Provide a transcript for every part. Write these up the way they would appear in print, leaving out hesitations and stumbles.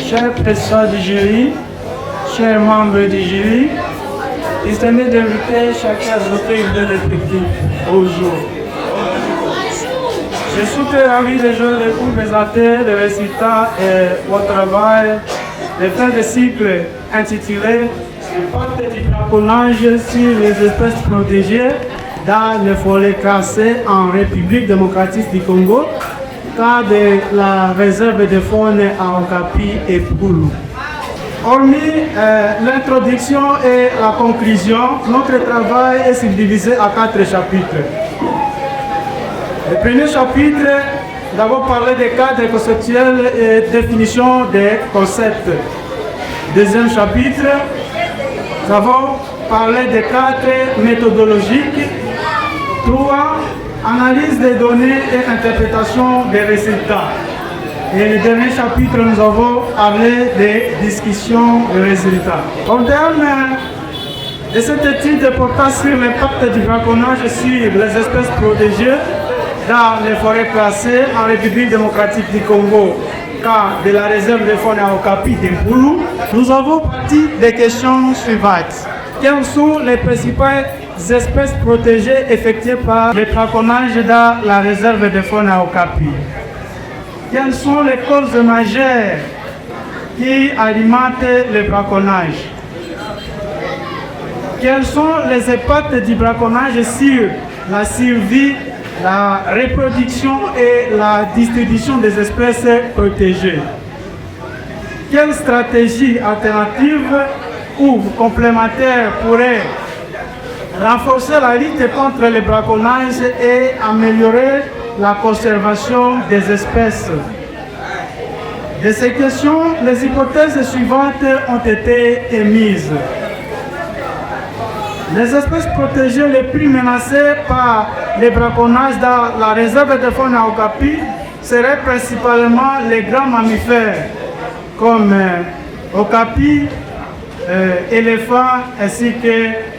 Chers présidents du jury, chers membres du jury, estimés d'inviter chacun à voter une de respective au jour. Je suis très ravi de vous présenter le résultat et votre travail de fin de cycle intitulé Impact du braconnage sur les espèces protégées dans les forêts classées en République démocratique du Congo, cas de la réserve de faune à Okapi et Poulou. Hormis l'introduction et la conclusion, notre travail est subdivisé à 4 chapitres. Le premier chapitre, d'abord parler des cadres conceptuels et définition des concepts. Deuxième chapitre, nous avons parlé des cadres méthodologiques. 3. Analyse des données et interprétation des résultats. Et le dernier chapitre, nous avons parlé des discussions de résultats. Au terme de cette étude portant sur l'impact du braconnage sur les espèces protégées dans les forêts classées en République démocratique du Congo, cas de la réserve de faune à Okapi et Poulou, nous avons parti des questions suivantes. Quelles sont les principales espèces protégées effectuées par le braconnage dans la réserve de faune à Okapi? Quelles sont les causes majeures qui alimentent le braconnage? Quels sont les impacts du braconnage sur la survie, la reproduction et la distribution des espèces protégées? Quelles stratégies alternatives ou complémentaires pourraient renforcer la lutte contre le braconnage et améliorer la conservation des espèces? De ces questions, les hypothèses suivantes ont été émises. Les espèces protégées les plus menacées par le braconnage dans la réserve de faune à Okapi seraient principalement les grands mammifères comme Okapi, éléphants ainsi que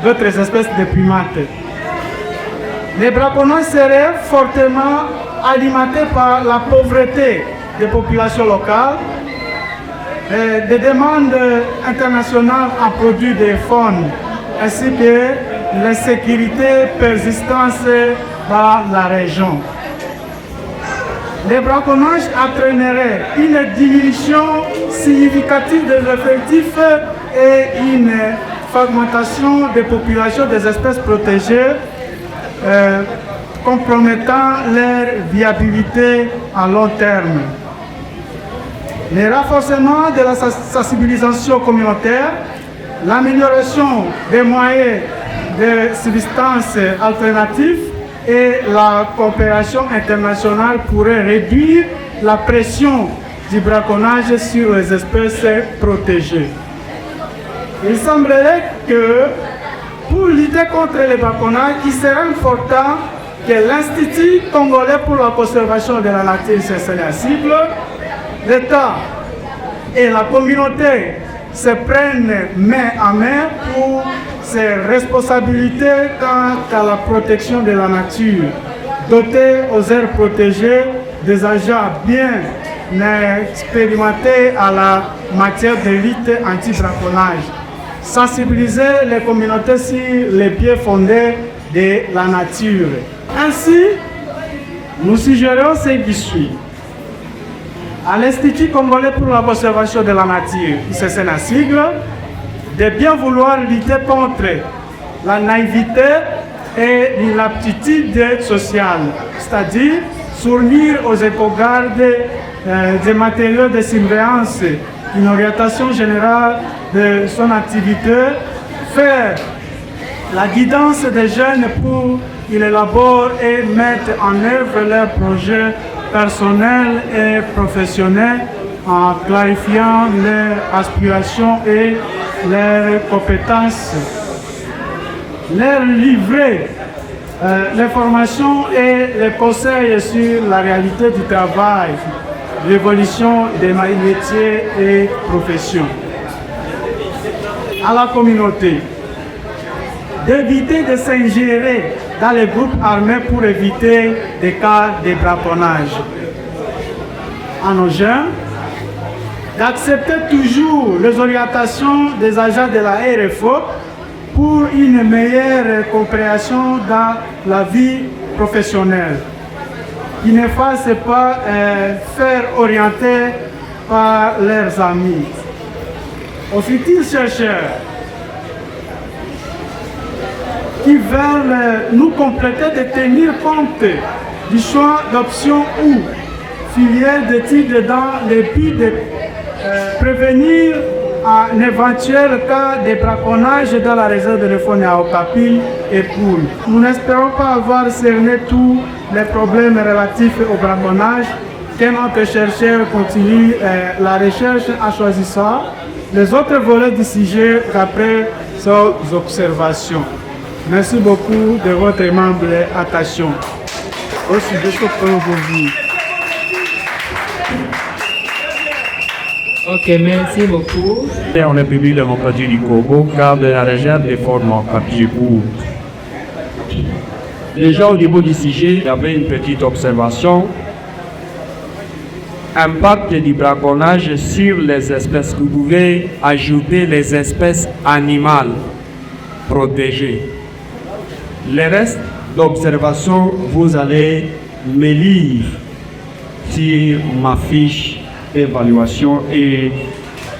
d'autres espèces de primates. Les braconnages seraient fortement alimentés par la pauvreté des populations locales, des demandes internationales en produits de faune, ainsi que l'insécurité persistante dans la région. Les braconnages entraîneraient une diminution significative des effectifs et une fragmentation des populations des espèces protégées, compromettant leur viabilité à long terme. Le renforcement de la sensibilisation communautaire, l'amélioration des moyens de substances alternatives et la coopération internationale pourraient réduire la pression du braconnage sur les espèces protégées. Il semblerait que pour lutter contre le braconnage, il serait important que l'Institut congolais pour la conservation de la nature cible, l'État et la communauté se prennent main à main pour ses responsabilités quant à la protection de la nature, doter aux aires protégées des agents bien expérimentés à la matière de lutte anti-braconnage, sensibiliser les communautés sur les biens fondés de la nature. Ainsi, nous suggérons ce qui suit. À l'Institut congolais pour la conservation de la nature, c'est la sigle, de bien vouloir lutter contre la naïveté et l'inaptitude sociale, c'est-à-dire fournir aux éco-gardes des matériaux de surveillance, une orientation générale de son activité, faire la guidance des jeunes pour qu'ils élaborent et mettent en œuvre leurs projets personnels et professionnels en clarifiant leurs aspirations et leurs compétences. Leur livrer l'information et les conseils sur la réalité du travail, l'évolution des métiers et professions. À la communauté, d'éviter de s'ingérer dans les groupes armés pour éviter des cas de braconnage. À nos jeunes, d'accepter toujours les orientations des agents de la RFO pour une meilleure compréhension dans la vie professionnelle. Ils ne fassent pas faire orienter par leurs amis. Aux futurs chercheurs qui veulent nous compléter de tenir compte du choix d'options ou filières d'études dans le but de prévenir un éventuel cas de braconnage dans la réserve de faune à Okapi et poules. Nous n'espérons pas avoir cerné tous les problèmes relatifs au braconnage, que notre chercheur continue la recherche en choisissant les autres volets du sujet d'après ses observations. Merci beaucoup de votre aimable attention. Aussi, je suis vous. Ok, merci beaucoup. En République démocratique du Congo, car de la réserve des formes en papier pour. Déjà au niveau du sujet, il y avait une petite observation. Impact du braconnage sur les espèces. Vous pouvez ajouter les espèces animales protégées. Le reste d'observation, vous allez me lire sur ma fiche d'évaluation et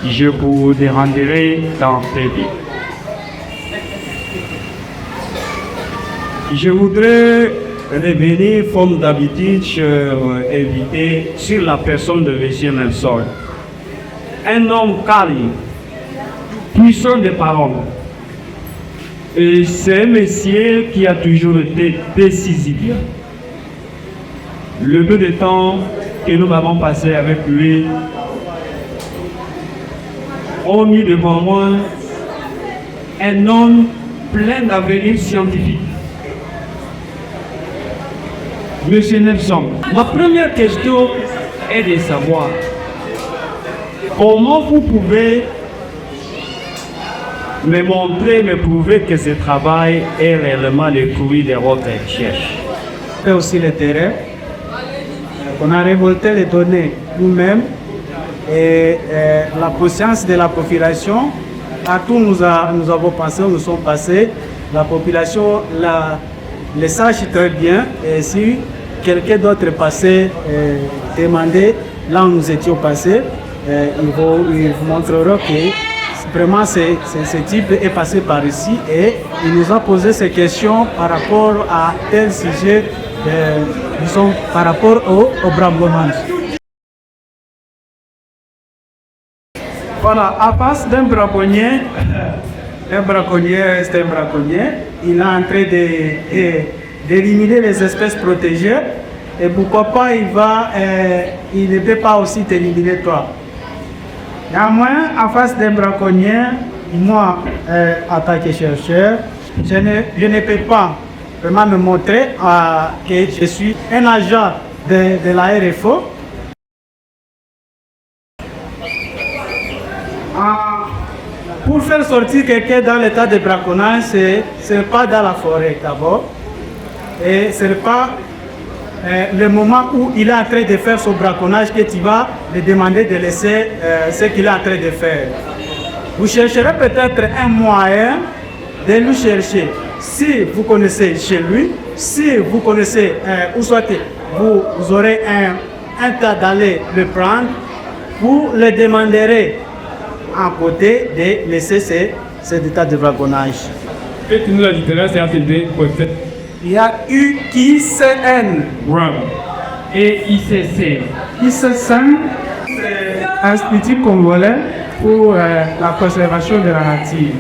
je vous les rendrai dans très vite. Je voudrais revenir, comme d'habitude, invité sur la personne de M. Nelson. Un homme calme, puissant de parole. Et c'est un monsieur qui a toujours été décisif. Le peu de temps que nous avons passé avec lui ont mis devant moi un homme plein d'avenir scientifique. Monsieur Nelson, ma première question est de savoir comment vous pouvez me montrer, me prouver que ce travail est réellement le fruit de votre recherche. Et aussi le terrain. On a révolté les données nous-mêmes et la conscience de la population. À tout nous avons pensé, nous sommes passés. La population le sache très bien. Et si quelqu'un d'autre est passé, demander là où nous étions passés, ils vous montreront que vraiment, ce type est passé par ici et il nous a posé ces questions par rapport à tel sujet, par rapport au braconnage. Voilà, à face d'un braconnier, c'est un braconnier, il est en train d'éliminer les espèces protégées et pourquoi pas il ne peut pas aussi t'éliminer toi. Néanmoins, en face des braconniers, moi, en tant que chercheur, je ne peux pas vraiment me montrer que je suis un agent de la RFO. Pour faire sortir quelqu'un dans l'état de braconnage, ce n'est pas dans la forêt d'abord. Et ce n'est pas le moment où il est en train de faire son braconnage que tu vas lui demander de laisser ce qu'il est en train de faire. Vous chercherez peut-être un moyen de lui chercher. Si vous connaissez chez lui, si vous connaissez où soit vous aurez un tas d'aller le prendre, vous le demanderez à côté de laisser cet état de braconnage. Faites-nous la différence entre les deux concepts. Il y a UICN et ICC. ICCN, c'est Institut congolais pour la conservation de la nature.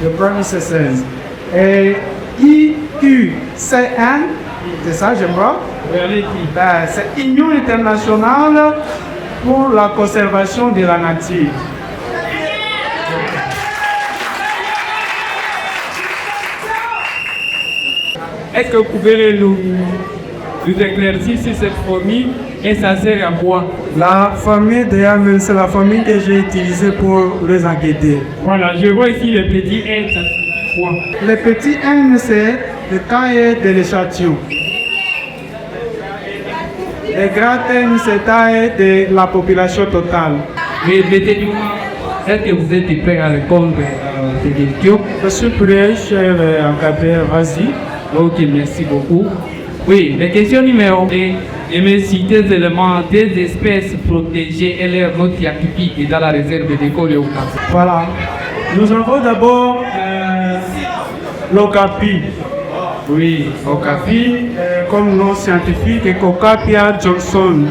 Le premier ICCN. Et IUCN, c'est ça, je crois. C'est Union internationale pour la conservation de la nature. Est-ce que vous pouvez nous éclaircir sur cette famille et ça sert à quoi? La famille de Yamen, c'est la famille que j'ai utilisée pour les enquêter. Voilà, je vois ici le petit N, ça sert à quoi? Le petit N, c'est le taille de l'échantillon. les grattes taille de la population totale. Mais dites-moi, est-ce que vous êtes prêt à répondre à ces questions? Je suis prêt, cher Angabé, vas-y. Ok, merci beaucoup. Oui, la question numéro 1 est me citer les éléments des espèces protégées et leur note atypique dans la réserve des Coléocapi. Voilà. Nous avons d'abord l'Okapi. Oui, Okapi, comme nom scientifique, est Okapia Johnson.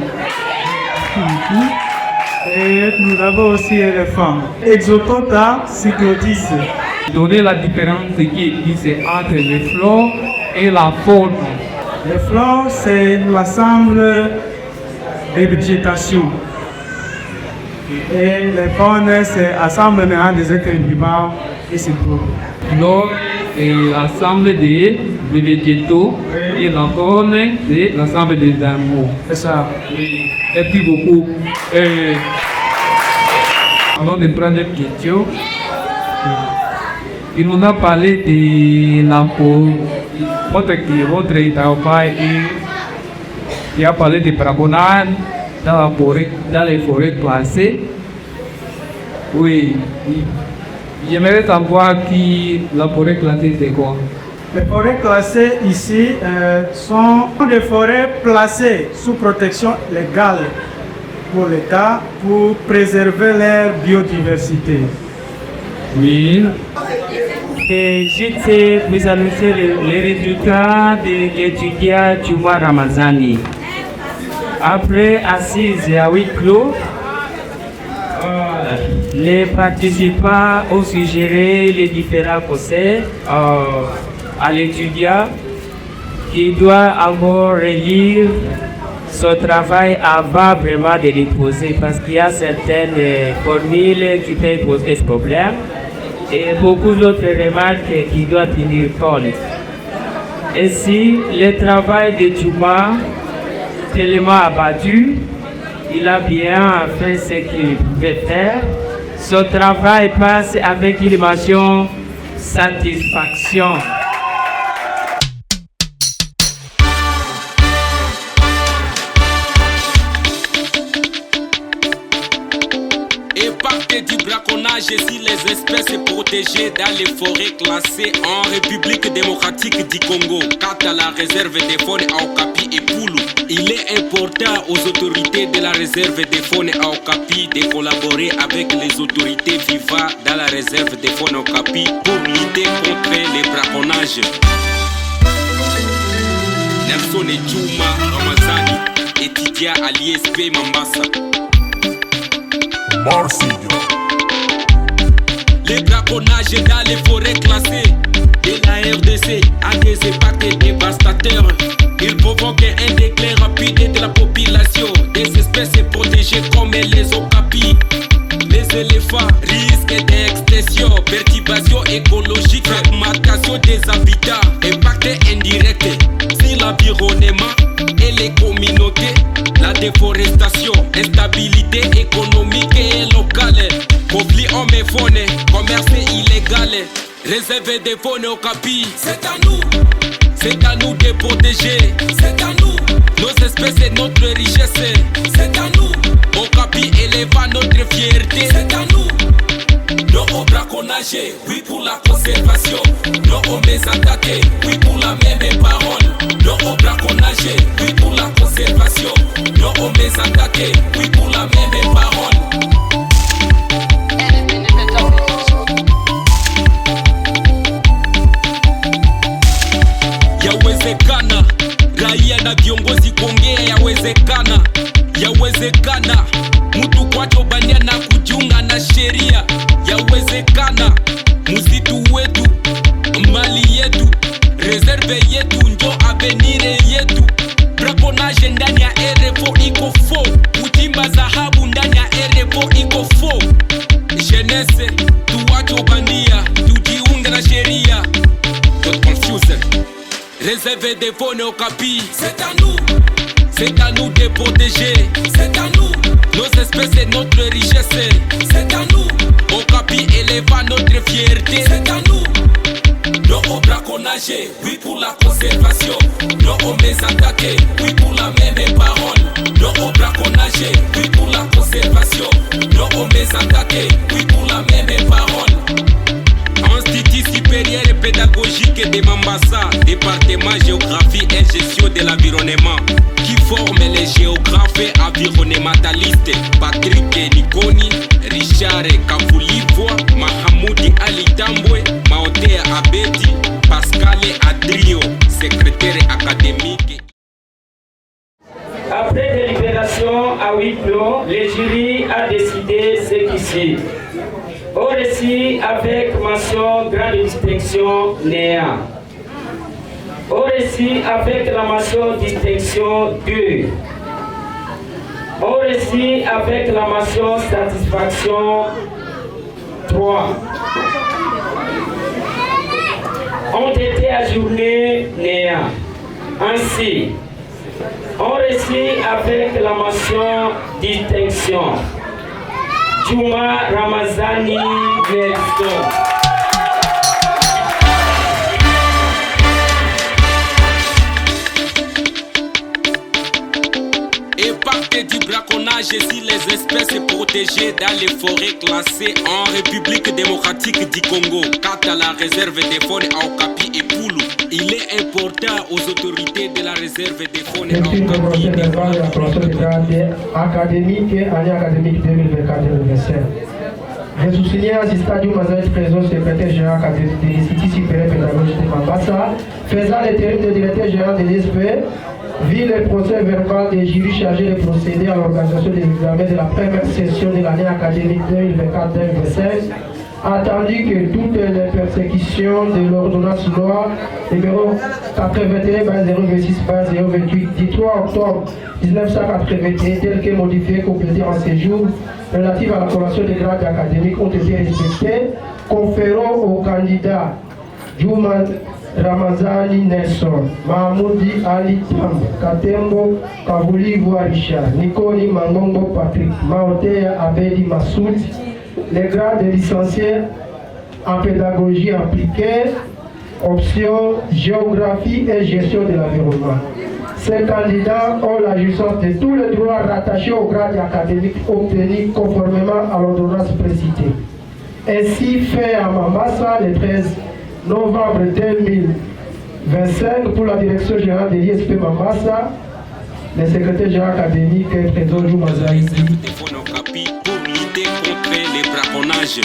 Et nous avons aussi l'éléphant. Exotota cyclotis. donner la différence qui existe entre les flores et la faune. Les flores, c'est l'ensemble des végétations. Et les faunes, c'est l'ensemble des êtres vivants et c'est tout. Flore est l'ensemble des végétaux et la faune, c'est l'ensemble des animaux. C'est ça. Oui, merci beaucoup. Avant de prendre une question, il nous a parlé de votre travail il a parlé de braconnage dans les forêts classées. Oui, j'aimerais savoir qui la forêt classée c'est quoi? Les forêts classées ici sont des forêts placées sous protection légale pour l'État pour préserver leur biodiversité. Oui. Et je sais vous annoncer les résultats de l'étudiant Juma Ramazani. Après assise à huis clos, les participants ont suggéré les différents conseils à l'étudiant qui doit encore relire son travail avant vraiment de déposer parce qu'il y a certaines formules qui peuvent poser ce problème et beaucoup d'autres remarques qui doivent tenir compte. Ainsi, le travail de Juma, tellement abattu, il a bien fait ce qu'il pouvait faire. Son travail passe avec une mention satisfaction. Impact du braconnage sur les espèces protégées dans les forêts classées en République démocratique du Congo. Quant à la réserve des faunes à Okapi et Poulou, il est important aux autorités de la réserve des faunes à Okapi de collaborer avec les autorités vivant dans la réserve des faunes à Okapi pour lutter contre les braconnages. Nelson et Juma Ramazani, étudiant à l'ISP Mambasa. Les braconnages dans les forêts classées de la RDC a des impacts dévastateurs. Ils provoquent un déclin rapide de la population des espèces protégées comme les okapis. Les éléphants risquent d'extinction, perturbation écologique, fragmentation des habitats, impact indirect sur l'environnement et les communautés, la déforestation, instabilité économique et locale, conflit homme et faune, commerce illégal, réserve des faunes au Okapi. C'est à nous de protéger, c'est à nous, nos espèces et notre richesse, c'est à nous, Okapi élève notre fierté, c'est à nous. Non au braconnage, oui pour la conservation. Non aux attaqués, oui pour la même parole. Non au braconnage, oui pour la conservation. Non aux attaqués, oui pour la même parole. Yawezekana, raia na viongozi kuongea, yawezekana, mtu kwacho bandia na kujiunga na sheria, yawezekana, msitu wetu, mali yetu, reserve yetu, njo avenire yetu. Braconnage ndani ya RFO iko fo, kuchimba dhahabu ndani ya RFO iko fo. Jeunesse, tuwacho bandia, tujiunge na sheria. Don't confuse. Réserve des faunes au Okapi, c'est à nous de protéger, c'est à nous, nos espèces et notre richesse, c'est à nous, Okapi élève notre fierté, c'est à nous, non au braconnage, oui pour la conservation, non aux attaqués, oui pour la même parole. non au braconnage, oui pour la conservation, non aux mésattaqués, oui pour la même parole. Institut supérieur et pédagogique de Mambasa, département géographie et gestion de l'environnement, qui forme les géographes et environnementalistes Patrick Nikoni, Richard Kafulivwa, Mahamoudi Ali Tambwe, Maotea Abedi, Pascal Adrio, secrétaire académique. Après délibération à huis clos, le jury a décidé ce qui suit. Au récit avec mention grande distinction néant. Au récit avec la mention distinction 2. Au récit avec la mention satisfaction 3. Ont été ajournés néant. Ainsi, on récit avec la mention distinction Juma Ramazani Nelson. Impact du braconnage sur les espèces protégées dans les forêts classées en République démocratique du Congo. Quant à la réserve des faune à Okapi et Poulou, il est important aux autorités de la réserve des faune à Okapi et académique et année académique 2024-2025. Je souligne assistant du Mazal Trésor, secrétaire général de l'Institut supérieur pédagogique de Mambasa, faisant l'intérim de directeur général de l'ISP, vit le procès verbal des jurys chargés de procéder à l'organisation des examens de la première session de l'année académique 2024-2025, attendu que toutes les persécutions de l'ordonnance loi numéro 81/026/028 du 3 octobre 1981 telle que modifiée et complétée en séjour relative à la formation des grades académiques ont été respectées, conférant aux candidats Juma Ramazani Nelson, Mahmoudi Ali Tam, Katembo Kavulivwa Richard, Nikoni Mangongo Patrick, Maotea Abedi Massoud, les grades de licencié en pédagogie appliquée, option géographie et gestion de l'environnement. Ces candidats ont la jouissance de tous les droits rattachés au grade académique obtenus conformément à l'ordonnance précitée. Ainsi fait à Mambasa le 13 novembre 2025 pour la direction générale de l'ISP Mambasa, le secrétaire général académique Trésor Joumazaï. Pour lutter contre les braconnages.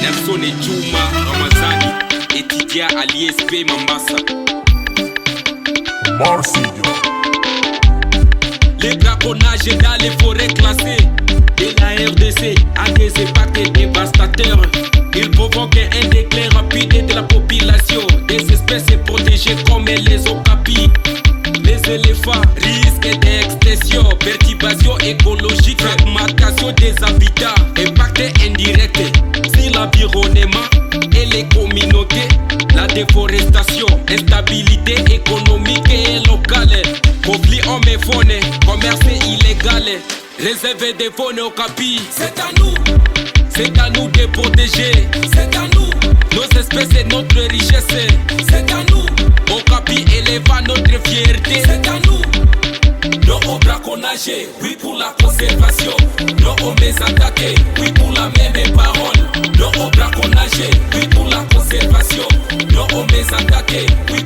Nelson et Juma Ramazani, étudiant à l'ISP Mambasa. Marsilio. Les braconnages dans les forêts classées de la RDC à des impacts dévastateurs. Ils provoquent un déclin rapide de la population des espèces protégées comme les okapis. Les éléphants risquent d'extinction, perturbation écologique, fragmentation des habitats, impact indirect sur l'environnement et les communautés, la déforestation, instabilité économique et locale, conflit homme et faune, commerce illégal, réserve des faunes au capi. C'est à nous de protéger, c'est à nous, nos espèces et notre richesse, c'est à nous, au capi élève notre fierté, c'est à nous, non au braconnage, oui pour la conservation, non aux mésattaqués, oui pour la même parole, non au braconnage, oui pour la conservation, non aux mésattaqués, oui